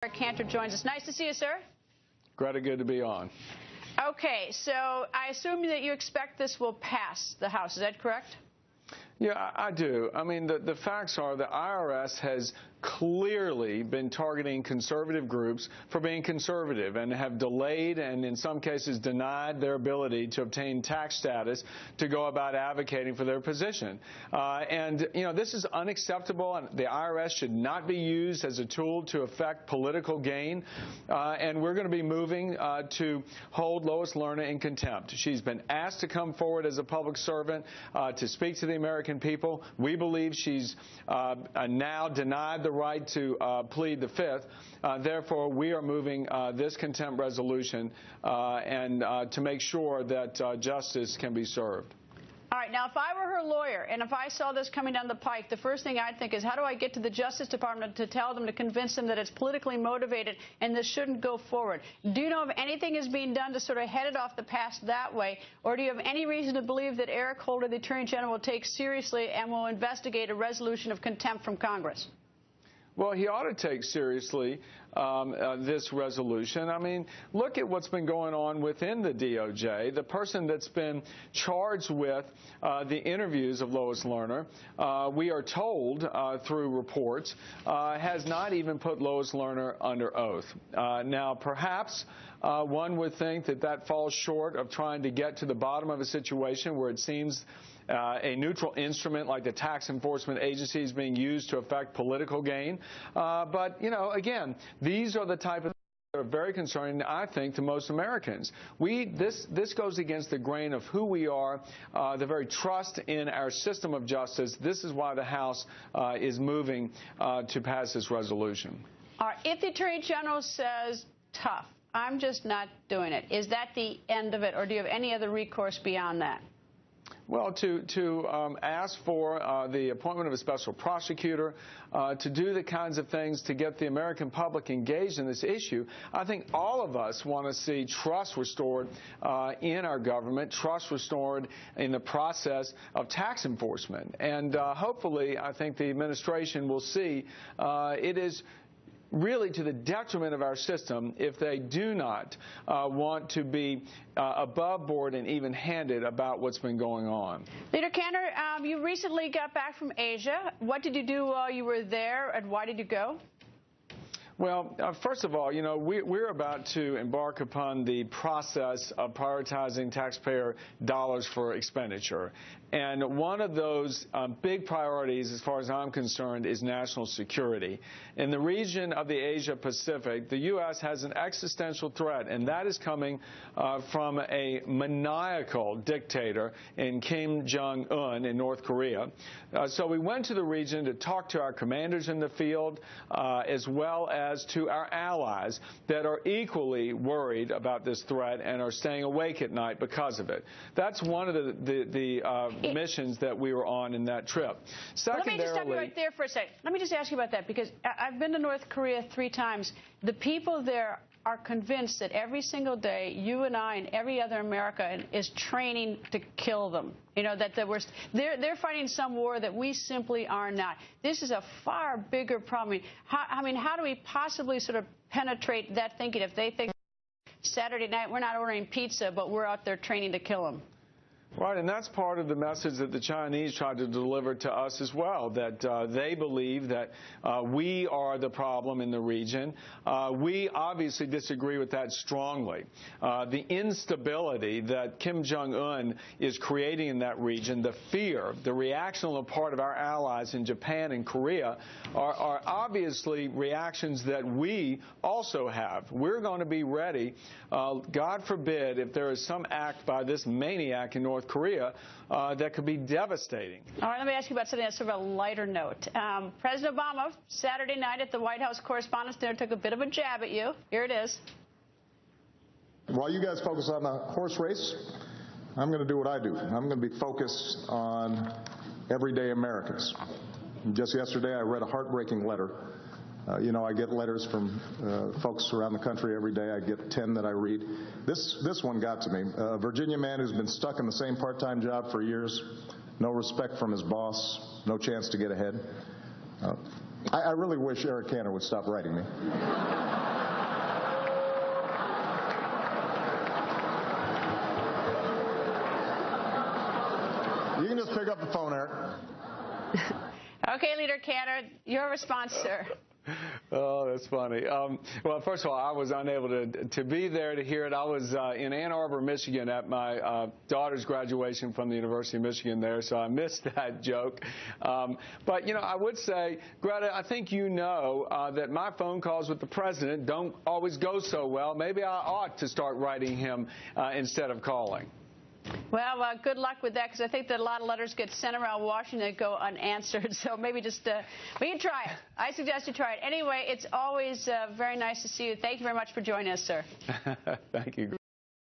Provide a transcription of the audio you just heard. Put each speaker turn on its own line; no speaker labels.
Eric Cantor joins us. Nice to see you, sir.
Greta, good to be on.
Okay, so I assume that you expect this will pass the House. Is that correct?
Yeah, I do. I mean, the facts are the IRS has clearly been targeting conservative groups for being conservative and have delayed and in some cases denied their ability to obtain tax status to go about advocating for their position. And, you know, this is unacceptable, and the IRS should not be used as a tool to affect political gain. And we're going to be moving to hold Lois Lerner in contempt. She's been asked to come forward as a public servant to speak to the American people. We believe she's now denied the right to plead the Fifth. Therefore, we are moving this contempt resolution and to make sure that justice can be served.
All right. Now, if I were her lawyer and if I saw this coming down the pike, the first thing I'd think is, how do I get to the Justice Department to tell them, to convince them that it's politically motivated and this shouldn't go forward? Do you know if anything is being done to sort of head it off the path that way? Or do you have any reason to believe that Eric Holder, the Attorney General, will take seriously and will investigate a resolution of contempt from Congress?
Well, he ought to take seriously this resolution. I mean, look at what's been going on within the DOJ. The person that's been charged with the interviews of Lois Lerner, we are told through reports, has not even put Lois Lerner under oath. Now, perhaps one would think that that falls short of trying to get to the bottom of a situation where it seems a neutral instrument like the tax enforcement agency is being used to affect political gain. But, you know, again, these are the type of things that are very concerning, I think, to most Americans. This goes against the grain of who we are, the very trust in our system of justice. This is why the House is moving to pass this resolution.
All right. If the Attorney General says, tough, I'm just not doing it, is that the end of it, or do you have any other recourse beyond that?
Well, to ask for the appointment of a special prosecutor, to do the kinds of things to get the American public engaged in this issue. I think all of us want to see trust restored in our government, trust restored in the process of tax enforcement. And hopefully, I think the administration will see it is really to the detriment of our system if they do not want to be above board and even-handed about what's been going on.
Leader Cantor, you recently got back from Asia. What did you do while you were there, and why did you go?
Well, first of all, you know, we're about to embark upon the process of prioritizing taxpayer dollars for expenditure. And one of those big priorities, as far as I'm concerned, is national security. In the region of the Asia-Pacific, the U.S. has an existential threat, and that is coming from a maniacal dictator in Kim Jong-un in North Korea. So we went to the region to talk to our commanders in the field, as well as to our allies that are equally worried about this threat and are staying awake at night because of it. That's one of the missions that we were on in that trip.
Secondarily, let me just stop you right there for a second. Let me just ask you about that, because I've been to North Korea 3 times. The people there are convinced that every single day, you and I and every other American is training to kill them. You know, that they're fighting some war that we simply are not. This is a far bigger problem. I mean, how do we possibly sort of penetrate that thinking if they think Saturday night we're not ordering pizza, but we're out there training to kill them?
Right, and that's part of the message that the Chinese tried to deliver to us as well, that they believe that we are the problem in the region. We obviously disagree with that strongly. The instability that Kim Jong-un is creating in that region, the fear, the reaction on the part of our allies in Japan and Korea are obviously reactions that we also have. We're going to be ready, God forbid, if there is some act by this maniac in North Korea that could be devastating.
All right, let me ask you about something that's sort of a lighter note. President Obama, Saturday night at the White House Correspondents' Dinner, took a bit of a jab at you. Here it is.
While you guys focus on the horse race, I'm going to do what I do. I'm going to be focused on everyday Americans. Just yesterday, I read a heartbreaking letter. You know, I get letters from folks around the country every day. I get 10 that I read. This one got to me. A Virginia man who's been stuck in the same part-time job for years, no respect from his boss, no chance to get ahead. I really wish Eric Cantor would stop writing me. You can just pick up the phone, Eric.
Okay, Leader Cantor, your response, sir.
Oh, that's funny. Well, first of all, I was unable to be there to hear it. I was in Ann Arbor, Michigan at my daughter's graduation from the University of Michigan there, so I missed that joke. But, you know, I would say, Greta, I think you know that my phone calls with the president don't always go so well. Maybe I ought to start writing him instead of calling.
Well, good luck with that, because I think that a lot of letters get sent around Washington that go unanswered. So maybe just, we can try it. I suggest you try it. Anyway, it's always very nice to see you. Thank you very much for joining us, sir.
Thank you.